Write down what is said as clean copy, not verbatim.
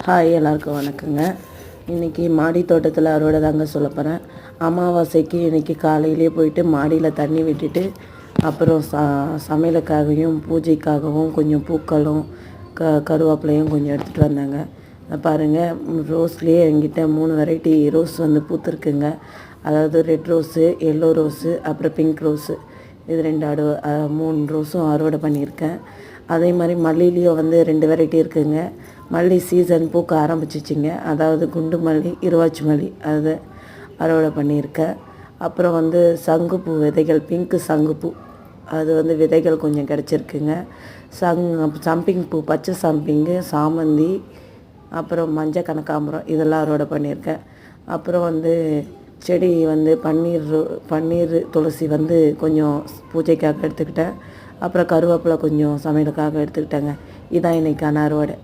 Hi, எல்லாருக்கும் வணக்கங்க. இன்றைக்கி மாடி தோட்டத்தில் அறுவடை தாங்க சொல்ல போகிறேன். அமாவாசைக்கு இன்றைக்கி காலையிலே போயிட்டு மாடியில் தண்ணி விட்டுட்டு அப்புறம் சமையலுக்காகவும் பூஜைக்காகவும் கொஞ்சம் பூக்களும் கருவேப்பிலையும் கொஞ்சம் எடுத்துகிட்டு வந்தாங்க. பாருங்கள், ரோஸ்லேயே என்கிட்ட 3 வெரைட்டி ரோஸ் வந்து பூத்துருக்குங்க. அதாவது ரெட் ரோஸு, எல்லோ ரோஸு, அப்புறம் பிங்க் ரோஸு. இது 3 ரோஸும் அறுவடை பண்ணியிருக்கேன். அதே மாதிரி மல்லிலேயும் வந்து 2 வெரைட்டி இருக்குதுங்க. மல்லி சீசன் பூக்க ஆரம்பிச்சிச்சிங்க. அதாவது குண்டு மல்லி, இருவாச்சி மல்லி, அது அறுவடை பண்ணியிருக்கேன். அப்புறம் வந்து சங்குப்பூ விதைகள், பிங்க்கு சங்குப்பூ, அது வந்து விதைகள் கொஞ்சம் கிடச்சிருக்குங்க. சம்பிங் பூ, பச்சை சம்பிங்கு, சாமந்தி, அப்புறம் மஞ்சள் கனகாம்பரம், இதெல்லாம் அறுவடை பண்ணியிருக்கேன். அப்புறம் வந்து செடி வந்து பன்னீர் துளசி வந்து கொஞ்சம் பூஜைக்காக எடுத்துக்கிட்டேன். அப்புறம் கருவேப்பிலை கொஞ்சம் சமையலுக்காக எடுத்துக்கிட்டேங்க. இதான் இன்றைக்கான அறுவடை.